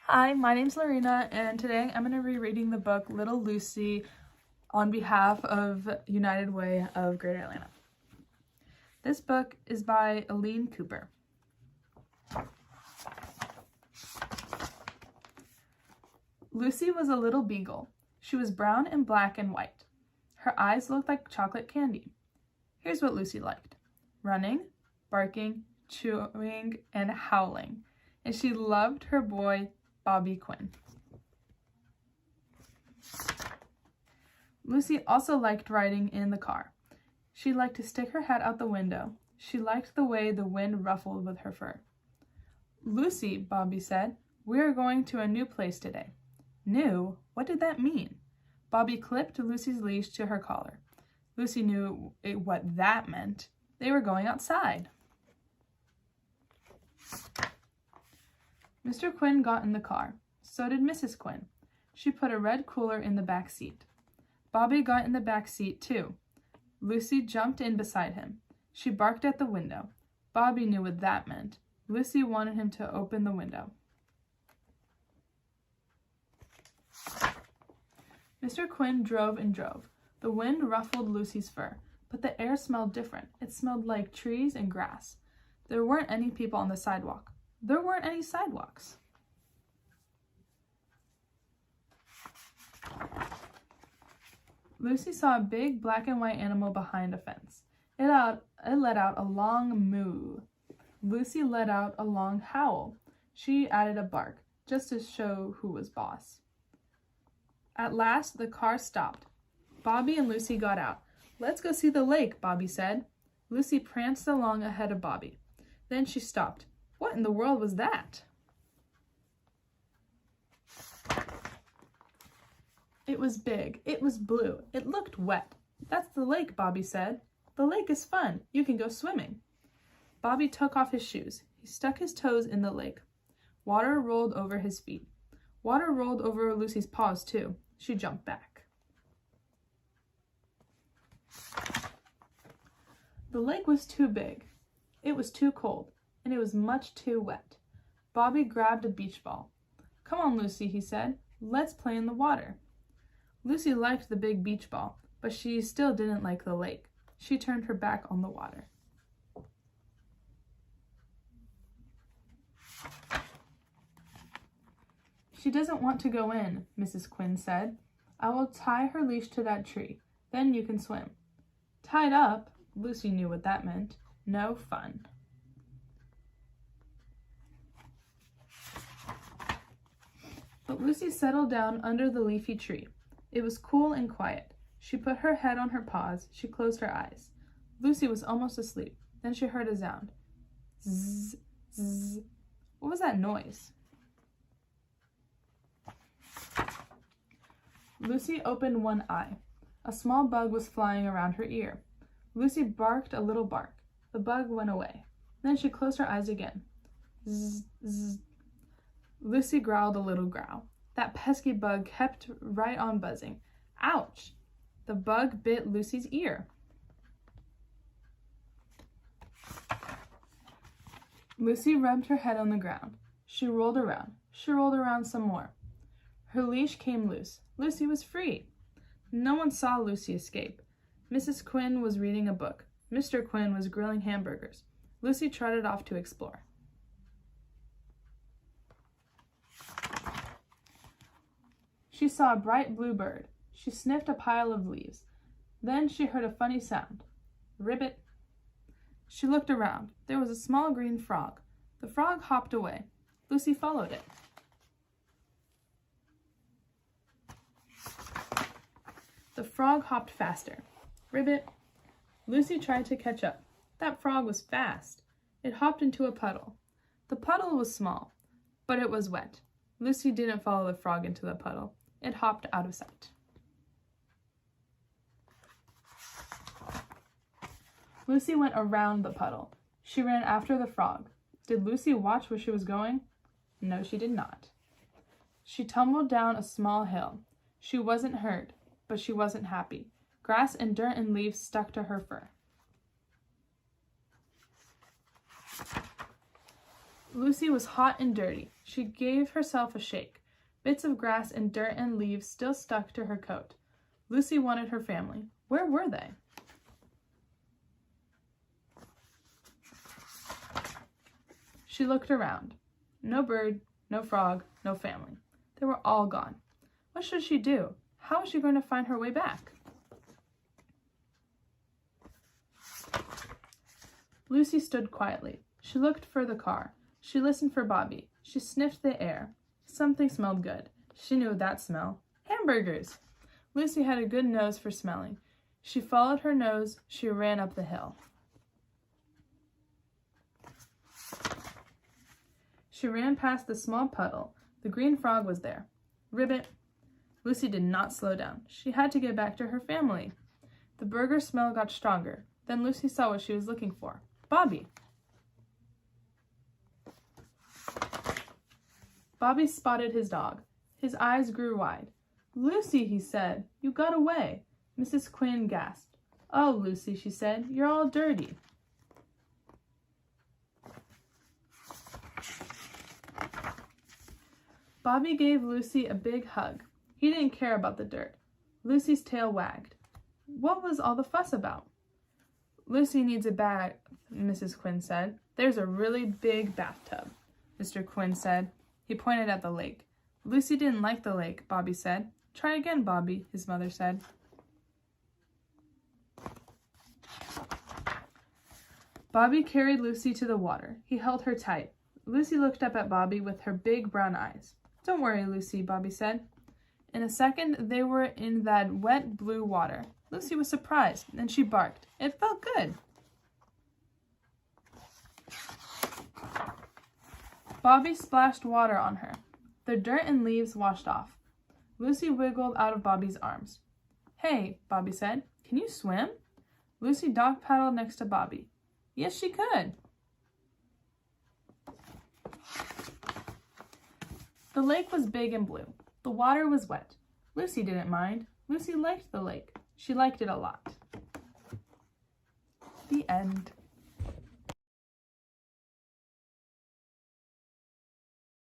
Hi, my name's Lirina, and today I'm going to be reading the book Little Lucy on behalf of United Way of Greater Atlanta. This book is by Ilene Cooper. Lucy was a little beagle. She was brown and black and white. Her eyes looked like chocolate candy. Here's what Lucy liked: running, barking, chewing, and howling. And she loved her boy, Bobby Quinn. Lucy also liked riding in the car. She liked to stick her head out the window. She liked the way the wind ruffled with her fur. "Lucy," Bobby said, "we are going to a new place today." New? What did that mean? Bobby clipped Lucy's leash to her collar. Lucy knew what that meant. They were going outside. Mr. Quinn got in the car. So did Mrs. Quinn. She put a red cooler in the back seat. Bobby got in the back seat too. Lucy jumped in beside him. She barked at the window. Bobby knew what that meant. Lucy wanted him to open the window. Mr. Quinn drove and drove. The wind ruffled Lucy's fur, but the air smelled different. It smelled like trees and grass. There weren't any people on the sidewalk. There weren't any sidewalks. Lucy saw a big black and white animal behind a fence. It let out a long moo. Lucy let out a long howl. She added a bark, just to show who was boss. At last, the car stopped. Bobby and Lucy got out. "Let's go see the lake," Bobby said. Lucy pranced along ahead of Bobby. Then she stopped. What in the world was that? It was big. It was blue. It looked wet. "That's the lake," Bobby said. "The lake is fun. You can go swimming." Bobby took off his shoes. He stuck his toes in the lake. Water rolled over his feet. Water rolled over Lucy's paws, too. She jumped back. The lake was too big. It was too cold, and it was much too wet. Bobby grabbed a beach ball. "Come on, Lucy," he said. "Let's play in the water." Lucy liked the big beach ball, but she still didn't like the lake. She turned her back on the water. "She doesn't want to go in," Mrs. Quinn said. "I will tie her leash to that tree. Then you can swim." Tied up? Lucy knew what that meant. No fun. But Lucy settled down under the leafy tree. It was cool and quiet. She put her head on her paws. She closed her eyes. Lucy was almost asleep. Then she heard a sound. Zzz, zzz. What was that noise? Lucy opened one eye. A small bug was flying around her ear. Lucy barked a little bark. The bug went away. Then she closed her eyes again. Zzz, zzz. Lucy growled a little growl. That pesky bug kept right on buzzing. Ouch! The bug bit Lucy's ear. Lucy rubbed her head on the ground. She rolled around. She rolled around some more. Her leash came loose. Lucy was free. No one saw Lucy escape. Mrs. Quinn was reading a book. Mr. Quinn was grilling hamburgers. Lucy trotted off to explore. She saw a bright blue bird. She sniffed a pile of leaves. Then she heard a funny sound. Ribbit. She looked around. There was a small green frog. The frog hopped away. Lucy followed it. The frog hopped faster. Ribbit. Lucy tried to catch up. That frog was fast. It hopped into a puddle. The puddle was small, but it was wet. Lucy didn't follow the frog into the puddle. It hopped out of sight. Lucy went around the puddle. She ran after the frog. Did Lucy watch where she was going? No, she did not. She tumbled down a small hill. She wasn't hurt, but she wasn't happy. Grass and dirt and leaves stuck to her fur. Lucy was hot and dirty. She gave herself a shake. Bits of grass and dirt and leaves still stuck to her coat. Lucy wanted her family. Where were they? She looked around. No bird, no frog, no family. They were all gone. What should she do? How was she going to find her way back? Lucy stood quietly. She looked for the car. She listened for Bobby. She sniffed the air. Something smelled good. She knew that smell. Hamburgers! Lucy had a good nose for smelling. She followed her nose. She ran up the hill. She ran past the small puddle. The green frog was there. Ribbit! Lucy did not slow down. She had to get back to her family. The burger smell got stronger. Then Lucy saw what she was looking for. Bobby! Bobby spotted his dog. His eyes grew wide. Lucy, he said, you got away. Mrs. Quinn gasped. Oh, Lucy, she said, you're all dirty. Bobby gave Lucy a big hug. He didn't care about the dirt. Lucy's tail wagged. What was all the fuss about? Lucy needs a bath, Mrs. Quinn said. There's a really big bathtub, Mr. Quinn said. He pointed at the lake. Lucy didn't like the lake, Bobby said. Try again, Bobby, his mother said. Bobby carried Lucy to the water. He held her tight. Lucy looked up at Bobby with her big brown eyes. Don't worry, Lucy, Bobby said. In a second, they were in that wet blue water. Lucy was surprised, and she barked. It felt good. Bobby splashed water on her. The dirt and leaves washed off. Lucy wiggled out of Bobby's arms. Hey, Bobby said, can you swim? Lucy dog paddled next to Bobby. Yes, she could. The lake was big and blue. The water was wet. Lucy didn't mind. Lucy liked the lake. She liked it a lot. The end.